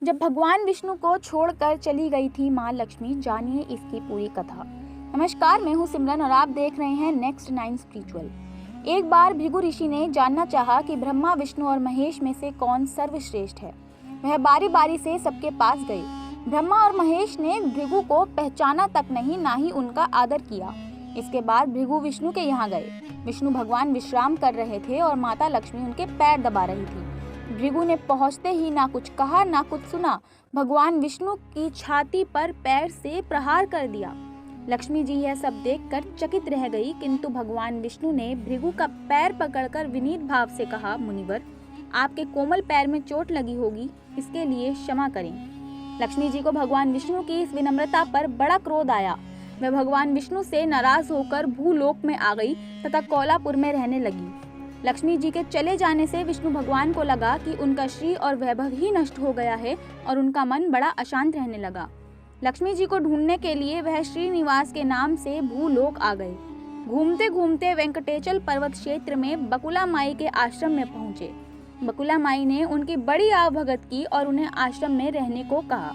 जब भगवान विष्णु को छोड़कर चली गई थी माँ लक्ष्मी, जानिए इसकी पूरी कथा। नमस्कार, मैं हूँ सिमरन और आप देख रहे हैं नेक्स्ट 9 स्पिरिचुअल। एक बार भृगु ऋषि ने जानना चाहा कि ब्रह्मा, विष्णु और महेश में से कौन सर्वश्रेष्ठ है। वह बारी बारी से सबके पास गए। ब्रह्मा और महेश ने भृगु को पहचाना तक नहीं, ना ही उनका आदर किया। इसके बाद भृगु विष्णु के यहाँ गए। विष्णु भगवान विश्राम कर रहे थे और माता लक्ष्मी उनके पैर दबा रही थी। भृगु ने पहुंचते ही ना कुछ कहा ना कुछ सुना, भगवान विष्णु की छाती पर पैर से प्रहार कर दिया। लक्ष्मी जी यह सब देखकर चकित रह गई, किंतु भगवान विष्णु ने भृगु का पैर पकड़कर विनीत भाव से कहा, मुनिवर, आपके कोमल पैर में चोट लगी होगी, इसके लिए क्षमा करें। लक्ष्मी जी को भगवान विष्णु की इस विनम्रता पर बड़ा क्रोध आया। वह भगवान विष्णु से नाराज होकर भूलोक में आ गई तथा कोलापुर में रहने लगी। लक्ष्मी जी के चले जाने से विष्णु भगवान को लगा कि उनका श्री और वैभव ही नष्ट हो गया है और उनका मन बड़ा अशांत रहने लगा। लक्ष्मी जी को ढूंढने के लिए वह श्रीनिवास के नाम से भूलोक आ गए। घूमते घूमते वेंकटेचल पर्वत क्षेत्र में बकुला माई के आश्रम में पहुंचे। बकुला माई ने उनकी बड़ी आवभगत की और उन्हें आश्रम में रहने को कहा।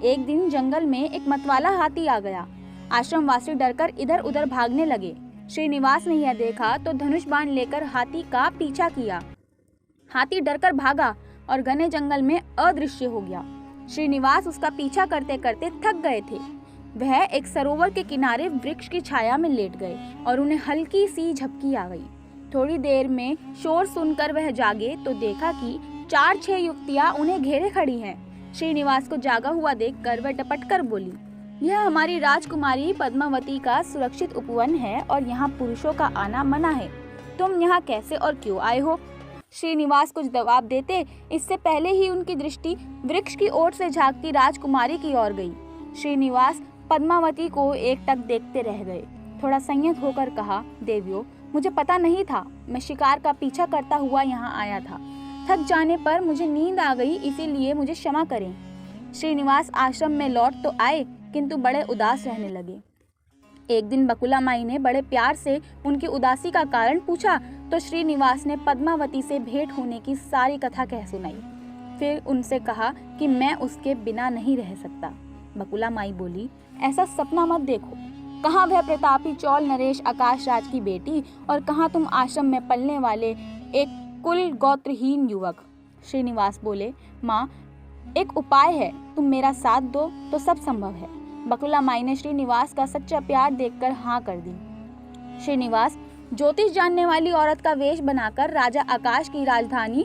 एक दिन जंगल में एक मतवाला हाथी आ गया। आश्रम वासी डरकर इधर उधर भागने लगे। श्रीनिवास ने यह देखा तो धनुष बाण लेकर हाथी का पीछा किया। हाथी डरकर भागा और घने जंगल में अदृश्य हो गया। श्रीनिवास उसका पीछा करते करते थक गए थे। वह एक सरोवर के किनारे वृक्ष की छाया में लेट गए और उन्हें हल्की सी झपकी आ गई। थोड़ी देर में शोर सुनकर वह जागे तो देखा कि 4-6 युवतियां उन्हें घेरे खड़ी हैं। श्रीनिवास को जागा हुआ देखकर वह टपटकर बोली, यह हमारी राजकुमारी पद्मावती का सुरक्षित उपवन है और यहाँ पुरुषों का आना मना है। तुम यहाँ कैसे और क्यों आए हो? श्रीनिवास कुछ जवाब देते इससे पहले ही उनकी दृष्टि वृक्ष की ओर से झांकती राजकुमारी की ओर गई। श्रीनिवास पद्मावती को एकटक देखते रह गए। थोड़ा संयत होकर कहा, देवियों, मुझे पता नहीं था, मैं शिकार का पीछा करता हुआ यहाँ आया था। थक जाने पर मुझे नींद आ गई, इसीलिए मुझे क्षमा करें। श्रीनिवास आश्रम में लौट तो आए किंतु बड़े उदास रहने लगे। एक दिन बकुला माई ने बड़े प्यार से उनकी उदासी का कारण पूछा तो श्रीनिवास ने पद्मावती से भेंट होने की सारी कथा कह सुनाई। फिर उनसे कहा कि मैं उसके बिना नहीं रह सकता। बकुला माई बोली, ऐसा सपना मत देखो। कहाँ वह प्रतापी चौल नरेश आकाश राज की बेटी और कहाँ तुम आश्रम में पलने वाले एक कुल गोत्रहीन युवक। श्रीनिवास बोले, माँ, एक उपाय है, तुम मेरा साथ दो तो सब संभव है। बकुला माई ने श्रीनिवास का सच्चा प्यार देखकर हाँ कर दी। श्रीनिवास ज्योतिष जानने वाली औरत का वेश बनाकर राजा आकाश की राजधानी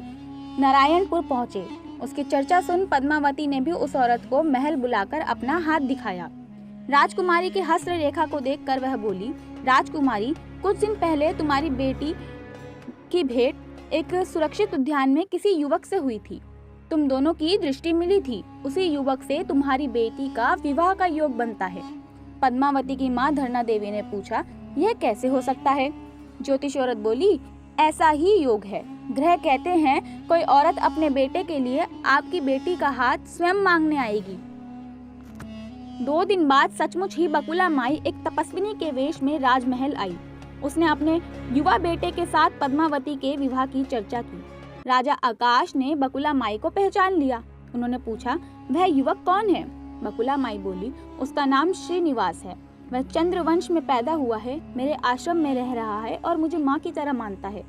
नारायणपुर पहुंचे। उसकी चर्चा सुन पद्मावती ने भी उस औरत को महल बुलाकर अपना हाथ दिखाया। राजकुमारी की हस्त रेखा को देखकर वह बोली, राजकुमारी, कुछ दिन पहले तुम्हारी बेटी की भेंट एक सुरक्षित उद्यान में किसी युवक से हुई थी। तुम दोनों की दृष्टि मिली थी। उसी युवक से तुम्हारी बेटी का विवाह का योग बनता है। पद्मावती की माँ धरना देवी ने पूछा, यह कैसे हो सकता है? ज्योतिष औरत बोली, ऐसा ही योग है। ग्रह कहते हैं कोई औरत अपने बेटे के लिए आपकी बेटी का हाथ स्वयं मांगने आएगी। 2 दिन बाद सचमुच ही बकुला माई एक तपस्विनी के वेश में राजमहल आई। उसने अपने युवा बेटे के साथ पद्मावती के विवाह की चर्चा की। राजा आकाश ने बकुला माई को पहचान लिया। उन्होंने पूछा, वह युवक कौन है? बकुला माई बोली, उसका नाम श्रीनिवास है। वह चंद्रवंश में पैदा हुआ है, मेरे आश्रम में रह रहा है और मुझे माँ की तरह मानता है।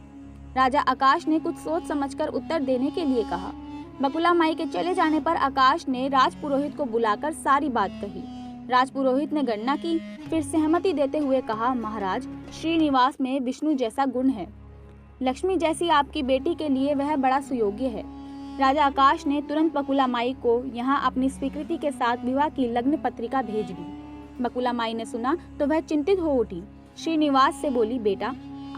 राजा आकाश ने कुछ सोच समझकर उत्तर देने के लिए कहा। बकुला माई के चले जाने पर आकाश ने राजपुरोहित को बुलाकर सारी बात कही। राजपुरोहित ने गणना की, फिर सहमति देते हुए कहा, महाराज, श्रीनिवास में विष्णु जैसा गुण है। लक्ष्मी जैसी आपकी बेटी के लिए वह बड़ा सुयोग्य है। राजा आकाश ने तुरंत बकुला माई को यहाँ अपनी स्वीकृति के साथ विवाह की लग्न पत्रिका भेज दी। बकुला माई ने सुना तो वह चिंतित हो उठी। श्रीनिवास से बोली, बेटा,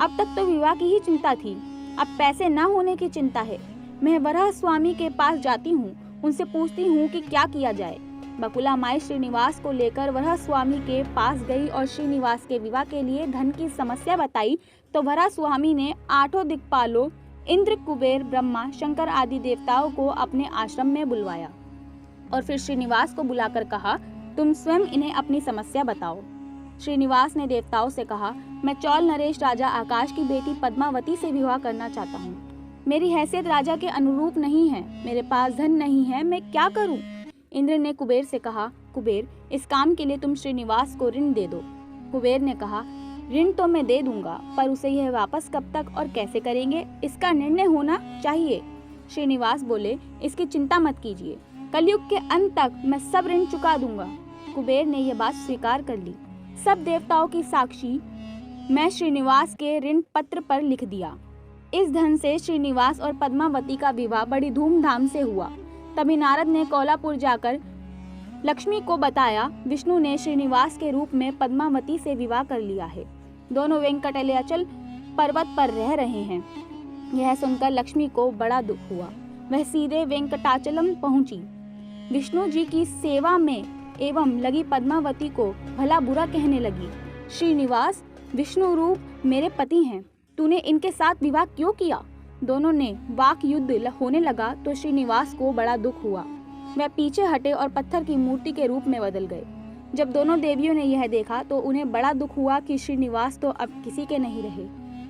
अब तक तो विवाह की ही चिंता थी, अब पैसे न होने की चिंता है। मैं वराह स्वामी के पास जाती हूँ, उनसे पूछती हूँ कि क्या किया जाए। बकुला माई श्रीनिवास को लेकर वराह स्वामी के पास गई और श्रीनिवास के विवाह के लिए धन की समस्या बताई तो वराह स्वामी ने 8 दिक्पालों इंद्र, कुबेर, ब्रह्मा, शंकर आदि देवताओं को अपने आश्रम में बुलवाया और फिर श्रीनिवास को बुलाकर कहा, तुम स्वयं इन्हें अपनी समस्या बताओ। श्रीनिवास ने देवताओं से कहा, मैं चौल नरेश राजा आकाश की बेटी पद्मावती से विवाह करना चाहता हूँ। मेरी हैसियत राजा के अनुरूप नहीं है, मेरे पास धन नहीं है, मैं क्या करूं? इंद्र ने कुबेर से कहा, कुबेर, इस काम के लिए तुम श्रीनिवास को ऋण दे दो। कुबेर ने कहा, ऋण तो मैं दे दूंगा, पर उसे यह वापस कब तक और कैसे करेंगे, इसका निर्णय होना चाहिए। श्रीनिवास बोले, इसकी चिंता मत कीजिए, कलयुग के अंत तक मैं सब ऋण चुका दूंगा। कुबेर ने यह बात स्वीकार कर ली। सब देवताओं की साक्षी मैं श्रीनिवास के ऋण पत्र पर लिख दिया। इस धन से श्रीनिवास और पद्मावती का विवाह बड़ी धूमधाम से हुआ। तभी नारद ने कोलापुर जाकर लक्ष्मी को बताया, विष्णु ने श्रीनिवास के रूप में पद्मावती से विवाह कर लिया है। दोनों वेंकटाचल पर्वत पर रह रहे हैं। यह सुनकर लक्ष्मी को बड़ा दुख हुआ। वह सीधे वेंकटाचलम पहुंची। विष्णु जी की सेवा में एवं लगी पद्मावती को भला बुरा कहने लगी। श्रीनिवास, विष्णु रूप मेरे पति हैं, तूने इनके साथ विवाह क्यों किया? दोनों ने वाक युद्ध होने लगा तो श्रीनिवास को बड़ा दुख हुआ। वह पीछे हटे और पत्थर की मूर्ति के रूप में बदल गए। जब दोनों देवियों ने यह देखा तो उन्हें बड़ा दुख हुआ कि श्रीनिवास तो अब किसी के नहीं रहे।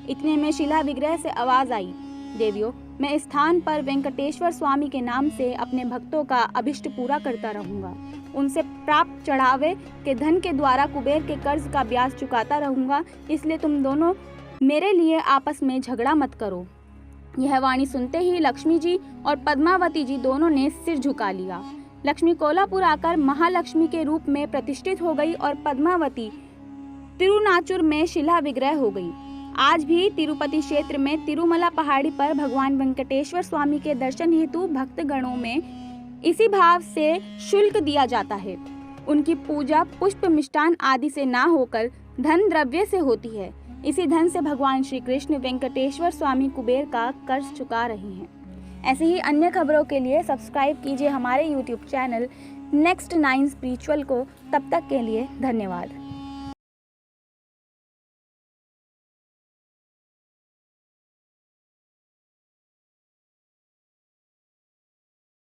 इतने में शिला विग्रह से आवाज आई, देवियों, मैं इस स्थान पर वेंकटेश्वर स्वामी के नाम से अपने भक्तों का अभिष्ट पूरा करता रहूंगा। उनसे प्राप्त चढ़ावे के धन के द्वारा कुबेर के कर्ज का ब्याज चुकाता रहूंगा, इसलिए तुम दोनों मेरे लिए आपस में झगड़ा मत करो। यह वाणी सुनते ही लक्ष्मी जी और पद्मावती जी दोनों ने सिर झुका लिया। लक्ष्मी कोलापुर आकर महालक्ष्मी के रूप में प्रतिष्ठित हो गई और पद्मावती तिरुनाचुर में शिला विग्रह हो गई। आज भी तिरुपति क्षेत्र में तिरुमला पहाड़ी पर भगवान वेंकटेश्वर स्वामी के दर्शन हेतु भक्तगणों में इसी भाव से शुल्क दिया जाता है। उनकी पूजा पुष्प मिष्टान आदि से ना होकर धन द्रव्य से होती है। इसी धन से भगवान श्री कृष्ण वेंकटेश्वर स्वामी कुबेर का कर्ज चुका रहे हैं। ऐसे ही अन्य खबरों के लिए सब्सक्राइब कीजिए हमारे YouTube चैनल नेक्स्ट 9 स्पिरिचुअल को। तब तक के लिए धन्यवाद।